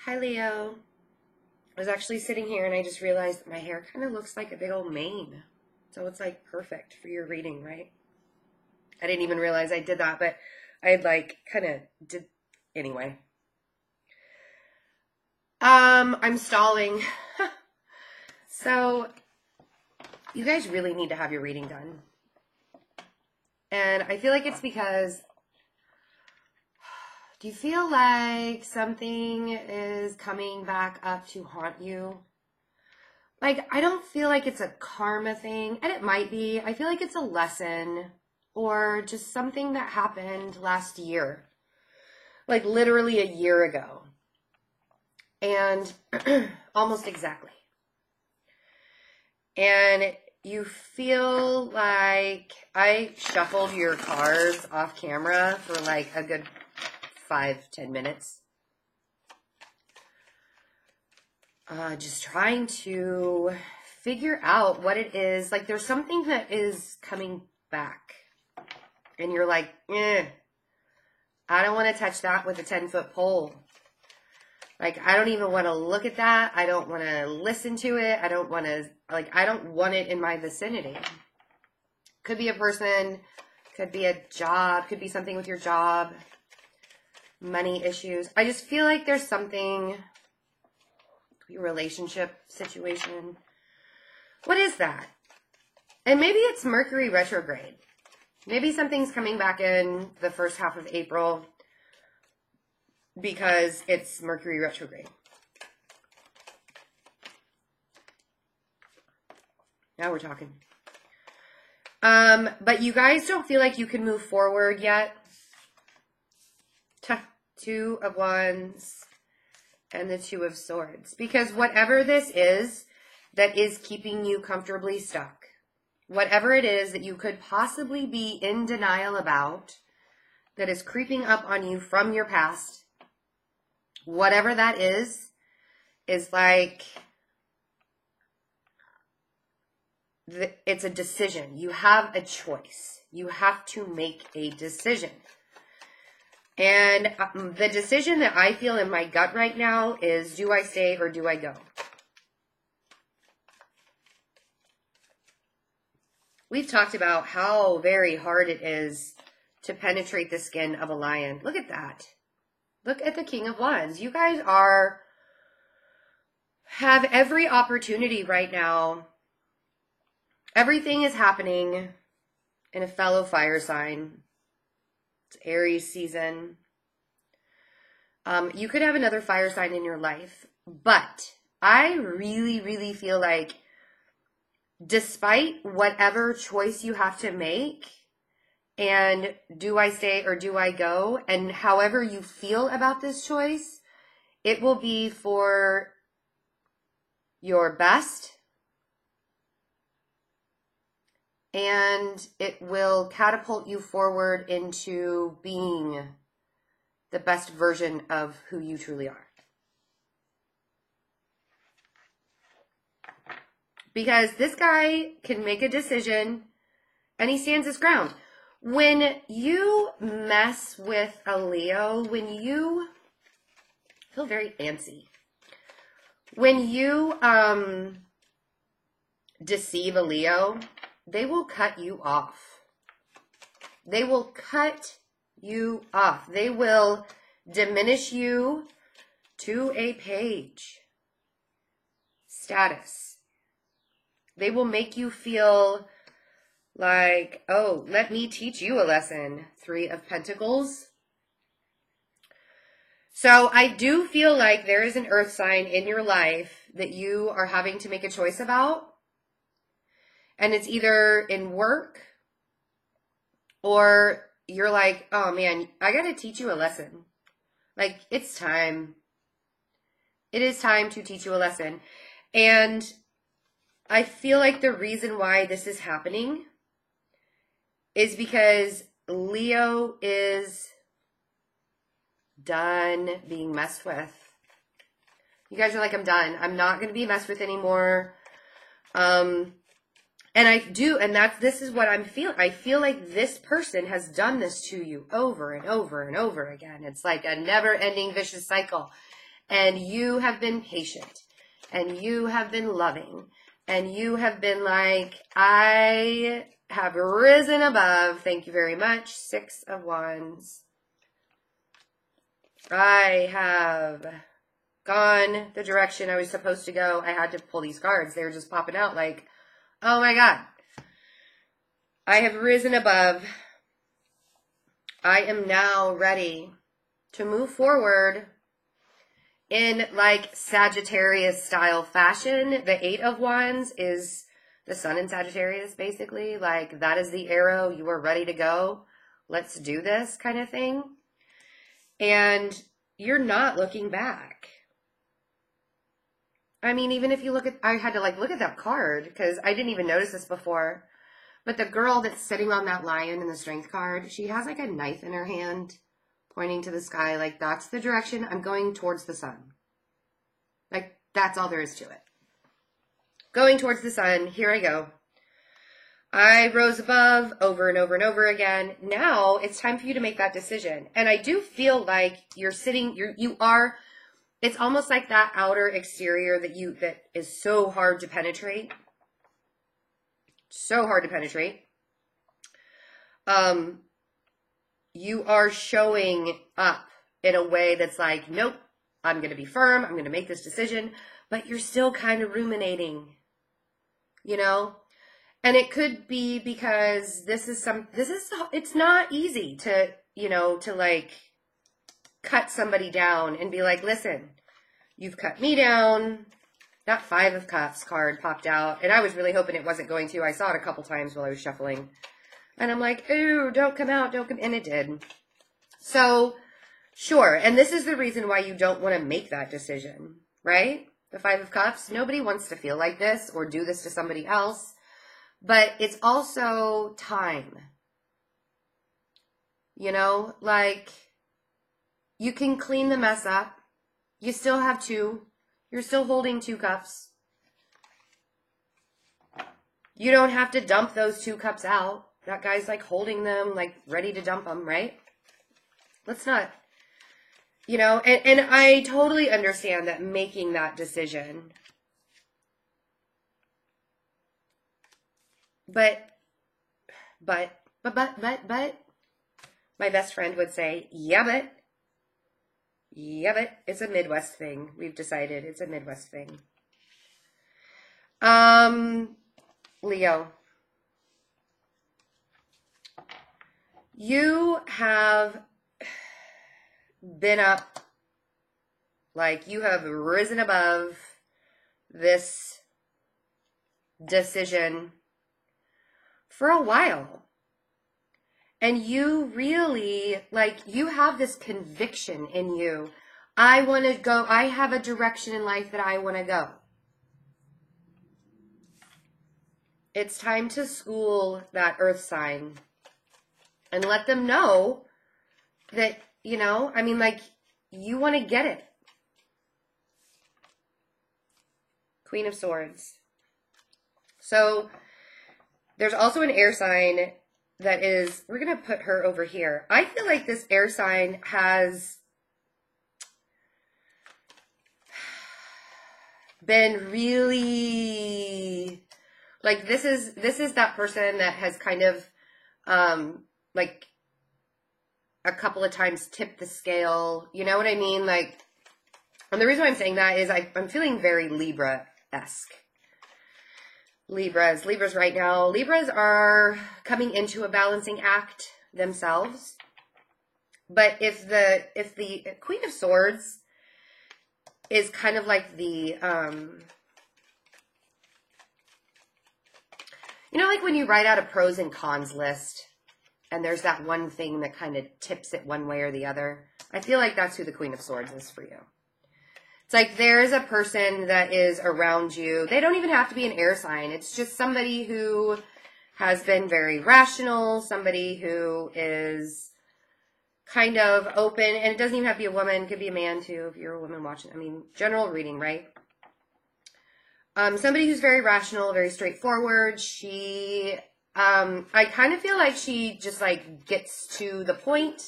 Hi, Leo. I was actually sitting here and I just realized that my hair kind of looks like a big old mane. So it's like perfect for your reading, right? I didn't even realize I did that, but I had like kind of did anyway. I'm stalling. So you guys really need to have your reading done. And I feel like it's because, do you feel like something is coming back up to haunt you? Like, I don't feel like it's a karma thing, and it might be. I feel like it's a lesson or just something that happened last year, like literally a year ago, and almost exactly. And you feel like I shuffled your cards off camera for like a good 5-10 minutes. Just trying to figure out what it is. Like there's something that is coming back. And you're like, I don't want to touch that with a 10-foot pole. Like, I don't even want to look at that. I don't want to listen to it. I don't want it in my vicinity. Could be a person, could be a job, could be something with your job, money issues. I just feel like there's something, your relationship situation. What is that? And maybe it's Mercury retrograde. Maybe something's coming back in the first half of April because it's Mercury retrograde. Now we're talking. But you guys don't feel like you can move forward yet. Two of Wands and the Two of Swords. Because whatever this is that is keeping you comfortably stuck, whatever it is that you could possibly be in denial about, that is creeping up on you from your past, whatever that is like, it's a decision. You have a choice. You have to make a decision. And the decision that I feel in my gut right now is, do I stay or do I go? We've talked about how very hard it is to penetrate the skin of a lion. Look at that. Look at the King of Wands. You guys have every opportunity right now. Everything is happening in a fellow fire sign. It's Aries season. You could have another fire sign in your life, but I really, really feel like despite whatever choice you have to make, and do I stay or do I go, and however you feel about this choice, it will be for your best, and it will catapult you forward into being the best version of who you truly are. Because this guy can make a decision and he stands his ground. When you mess with a Leo, when you feel very antsy, when you deceive a Leo, they will cut you off. They will cut you off. They will diminish you to a page status. They will make you feel like, oh, let me teach you a lesson. 3 of Pentacles. So I do feel like there is an earth sign in your life that you are having to make a choice about. And it's either in work or you're like, oh man, I got to teach you a lesson. Like, it's time. It is time to teach you a lesson. And I feel like the reason why this is happening is because Leo is done being messed with. You guys are like, I'm done. I'm not going to be messed with anymore. And this is what I'm feeling. I feel like this person has done this to you over and over and over again. It's like a never-ending vicious cycle. and you have been patient, and you have been loving, and you have been like, I have risen above. Thank you very much. 6 of Wands. I have gone the direction I was supposed to go. I had to pull these cards. They were just popping out like, oh my God. I have risen above. I am now ready to move forward in like Sagittarius style fashion. The 8 of Wands is the sun in Sagittarius, basically. Like, that is the arrow. You are ready to go. Let's do this kind of thing. And you're not looking back. I mean, even if you look at, I had to like look at that card because I didn't even notice this before. But the girl that's sitting on that lion in the strength card, she has like a knife in her hand pointing to the sky. Like, that's the direction. I'm going towards the sun. Like, that's all there is to it. Going towards the sun. Here I go. I rose above over and over and over again. Now it's time for you to make that decision. And I do feel like you're sitting, you are, it's almost like that outer exterior that is so hard to penetrate. So hard to penetrate. You are showing up in a way that's like, nope, I'm going to be firm. I'm going to make this decision. But you're still kind of ruminating, you know? And it could be because it's not easy to, you know, to like cut somebody down and be like, listen, you've cut me down. That 5 of Cups card popped out, and I was really hoping it wasn't going to. I saw it a couple times while I was shuffling. And I'm like, ooh, don't come out, don't come, and it did. So, sure, and this is the reason why you don't want to make that decision, right? The 5 of Cups, nobody wants to feel like this or do this to somebody else, but it's also time. You know, like, you can clean the mess up. You still have 2. You're still holding 2 cups. You don't have to dump those 2 cups out. That guy's like holding them, like ready to dump them, right? Let's not, you know, and I totally understand that making that decision. But, my best friend would say, yeah, but it's a Midwest thing. We've decided it's a Midwest thing. Leo. You have been up, like you have risen above this decision for a while. And you really, like, you have this conviction in you. I want to go, I have a direction in life that I want to go. It's time to school that earth sign and let them know that, you know, I mean, like, you want to get it. Queen of Swords. So, there's also an air sign that is, we're going to put her over here. I feel like this air sign has been really, like, this is that person that has kind of, like, a couple of times tipped the scale. You know what I mean? Like, and the reason why I'm saying that is I'm feeling very Libra-esque. Libras right now. Libras are coming into a balancing act themselves. But if the Queen of Swords is kind of like the, you know, like when you write out a pros and cons list and there's that one thing that kind of tips it one way or the other. I feel like that's who the Queen of Swords is for you. It's like there's a person that is around you. They don't even have to be an air sign. It's just somebody who has been very rational, somebody who is kind of open, and it doesn't even have to be a woman. It could be a man too if you're a woman watching. I mean, general reading, right? Somebody who's very rational, very straightforward. She, I kind of feel like she just like gets to the point,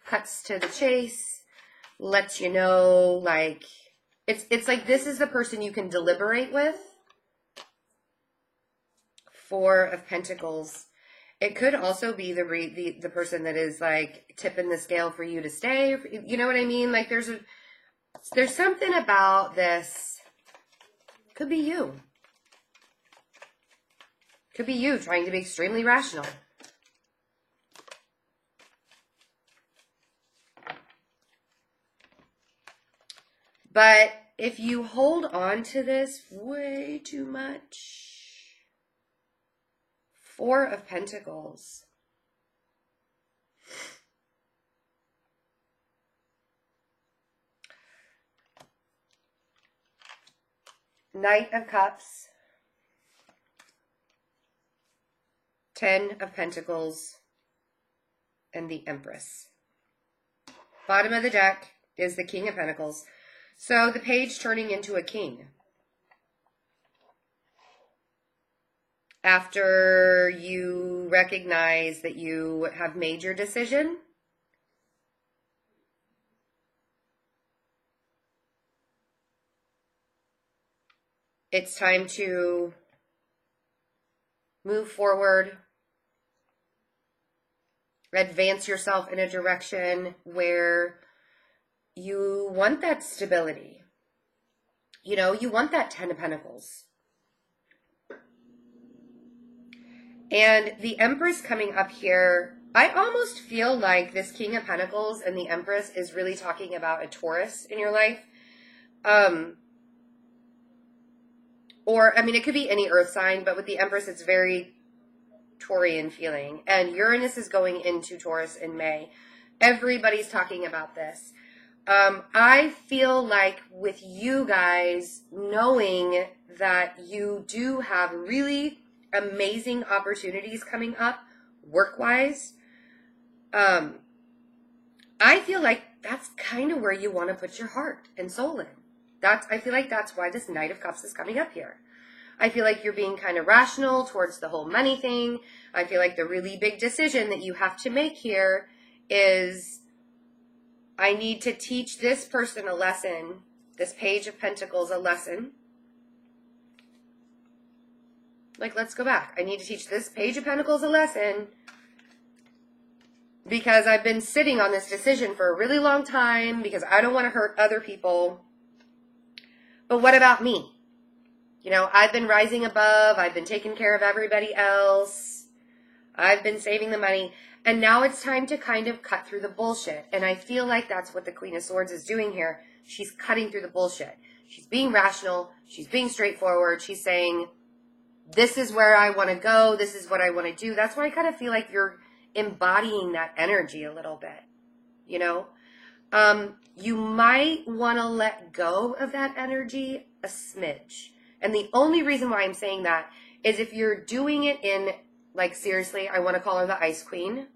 cuts to the chase, lets you know, like, it's like this is the person you can deliberate with. Four of Pentacles. It could also be the person that is like tipping the scale for you to stay. You know what I mean? Like there's something about this. Could be you. Could be you trying to be extremely rational. But if you hold on to this way too much, Four of Pentacles. Knight of Cups. 10 of Pentacles. And the Empress. Bottom of the deck is the King of Pentacles. So the page turning into a king. After you recognize that you have made your decision, it's time to move forward, advance yourself in a direction where you want that stability. You know, you want that 10 of Pentacles. And the Empress coming up here, I almost feel like this King of Pentacles and the Empress is really talking about a Taurus in your life. Or, I mean, it could be any earth sign, but with the Empress, it's very Taurian feeling. And Uranus is going into Taurus in May. Everybody's talking about this. I feel like with you guys, knowing that you do have really amazing opportunities coming up work-wise, I feel like that's kind of where you want to put your heart and soul in. I feel like that's why this Knight of Cups is coming up here. I feel like you're being kind of rational towards the whole money thing. I feel like the really big decision that you have to make here is, I need to teach this person a lesson, this Page of Pentacles a lesson. Like, let's go back. I need to teach this Page of Pentacles a lesson because I've been sitting on this decision for a really long time because I don't want to hurt other people. But what about me? You know, I've been rising above. I've been taking care of everybody else. I've been saving the money. And now it's time to kind of cut through the bullshit. And I feel like that's what the Queen of Swords is doing here. She's cutting through the bullshit. She's being rational. She's being straightforward. She's saying, this is where I want to go. This is what I want to do. That's why I kind of feel like you're embodying that energy a little bit. You know? You might want to let go of that energy a smidge. And the only reason why I'm saying that is if you're doing it in, like, seriously, I want to call her the Ice Queen.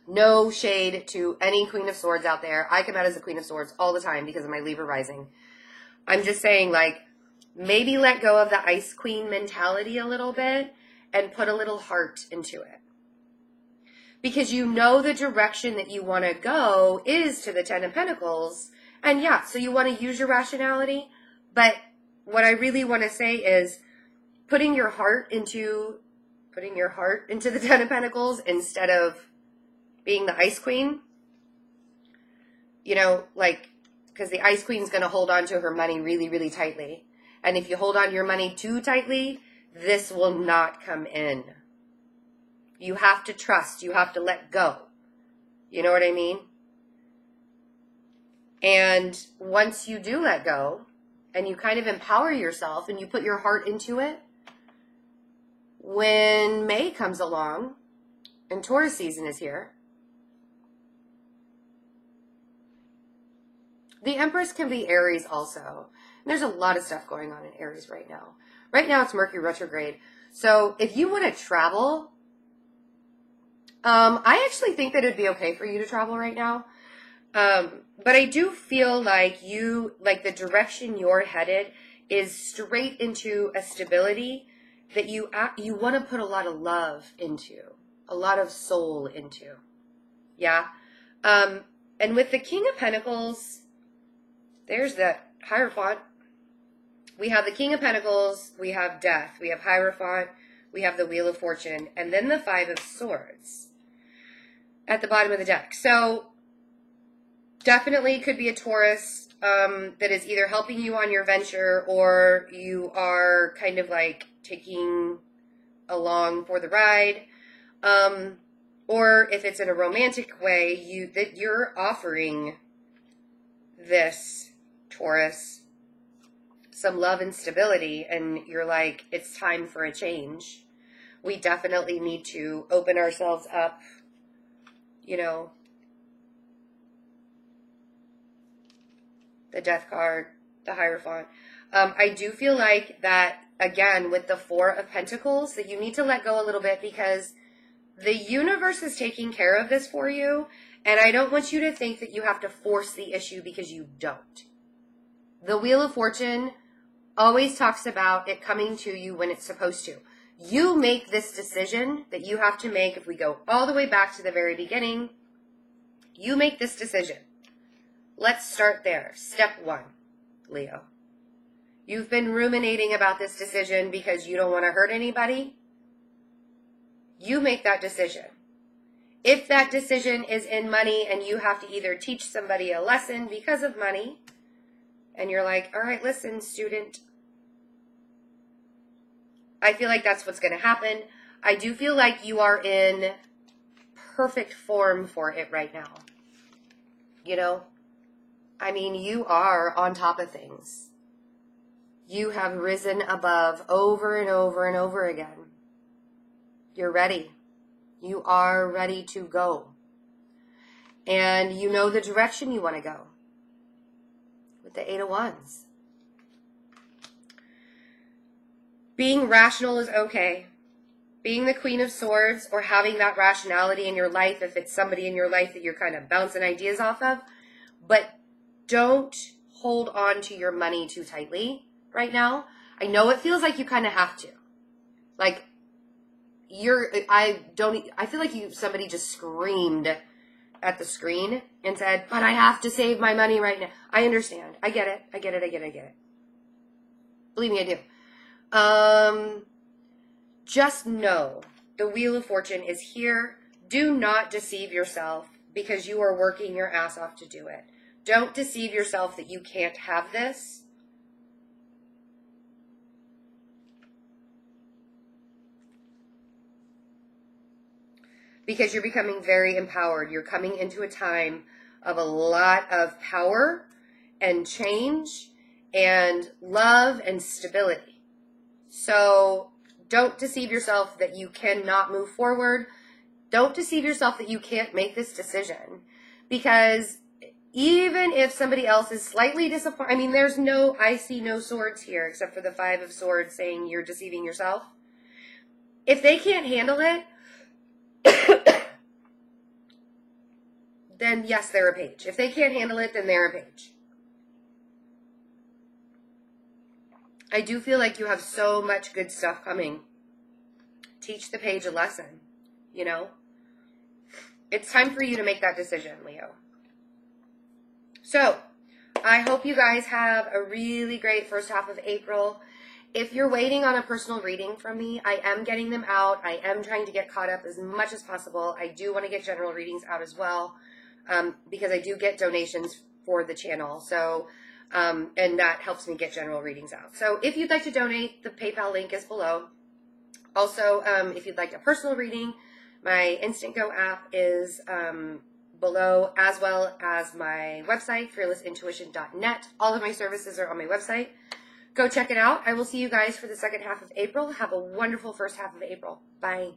No shade to any Queen of Swords out there. I come out as a Queen of Swords all the time because of my Libra rising. I'm just saying, like, maybe let go of the Ice Queen mentality a little bit and put a little heart into it. Because you know the direction that you want to go is to the 10 of Pentacles. And yeah, so you want to use your rationality. But what I really want to say is putting your heart into the 10 of Pentacles instead of being the Ice Queen. You know, like, because the Ice Queen's going to hold on to her money really, really tightly. And if you hold on to your money too tightly, this will not come in. You have to trust. You have to let go. You know what I mean? And once you do let go, and you kind of empower yourself, and you put your heart into it, when May comes along, and Taurus season is here, the Empress can be Aries also. And there's a lot of stuff going on in Aries right now. Right now it's Mercury retrograde. So if you want to travel, I actually think that it'd be okay for you to travel right now. But I do feel like the direction you're headed is straight into a stability that you want to put a lot of love into, a lot of soul into. Yeah. And with the King of Pentacles, there's that Hierophant. We have the King of Pentacles, we have Death, we have Hierophant, we have the Wheel of Fortune, and then the Five of Swords at the bottom of the deck. So definitely could be a Taurus that is either helping you on your venture, or you are kind of like taking along for the ride. Or if it's in a romantic way, you're offering this Taurus some love and stability, and you're like, it's time for a change. We definitely need to open ourselves up, you know. The Death card, the Hierophant. I do feel like that, again, with the Four of Pentacles, that you need to let go a little bit, because the universe is taking care of this for you, and I don't want you to think that you have to force the issue, because you don't. The Wheel of Fortune always talks about it coming to you when it's supposed to. You make this decision that you have to make. If we go all the way back to the very beginning, you make this decision. Let's start there. Step 1, Leo. You've been ruminating about this decision because you don't want to hurt anybody. You make that decision. If that decision is in money and you have to either teach somebody a lesson because of money, and you're like, all right, listen, student, I feel like that's what's going to happen. I do feel like you are in perfect form for it right now. You know? I mean, you are on top of things. You have risen above over and over and over again. You're ready. You are ready to go. And you know the direction you want to go. With the Eight of Wands. Being rational is okay. Being the Queen of Swords, or having that rationality in your life, if it's somebody in your life that you're kind of bouncing ideas off of. But don't hold on to your money too tightly right now. I know it feels like you kind of have to. Like, I feel like somebody just screamed at the screen and said, but I have to save my money right now. I understand. I get it. I get it. Believe me, I do. Just know the Wheel of Fortune is here. Do not deceive yourself, because you are working your ass off to do it. Don't deceive yourself that you can't have this. Because you're becoming very empowered. You're coming into a time of a lot of power and change and love and stability. So don't deceive yourself that you cannot move forward. Don't deceive yourself that you can't make this decision. Because even if somebody else is slightly disappointed, I mean, I see no swords here except for the Five of Swords saying you're deceiving yourself. If they can't handle it, then yes, they're a page. If they can't handle it, then they're a page. I do feel like you have so much good stuff coming. Teach the page a lesson, you know? It's time for you to make that decision, Leo. So, I hope you guys have a really great first half of April. If you're waiting on a personal reading from me, I am getting them out. I am trying to get caught up as much as possible. I do want to get general readings out as well, because I do get donations for the channel. So, and that helps me get general readings out. So if you'd like to donate, the PayPal link is below. Also, if you'd like a personal reading, my InstantGo app is below, as well as my website, fearlessintuition.net. All of my services are on my website. Go check it out. I will see you guys for the second half of April. Have a wonderful first half of April. Bye.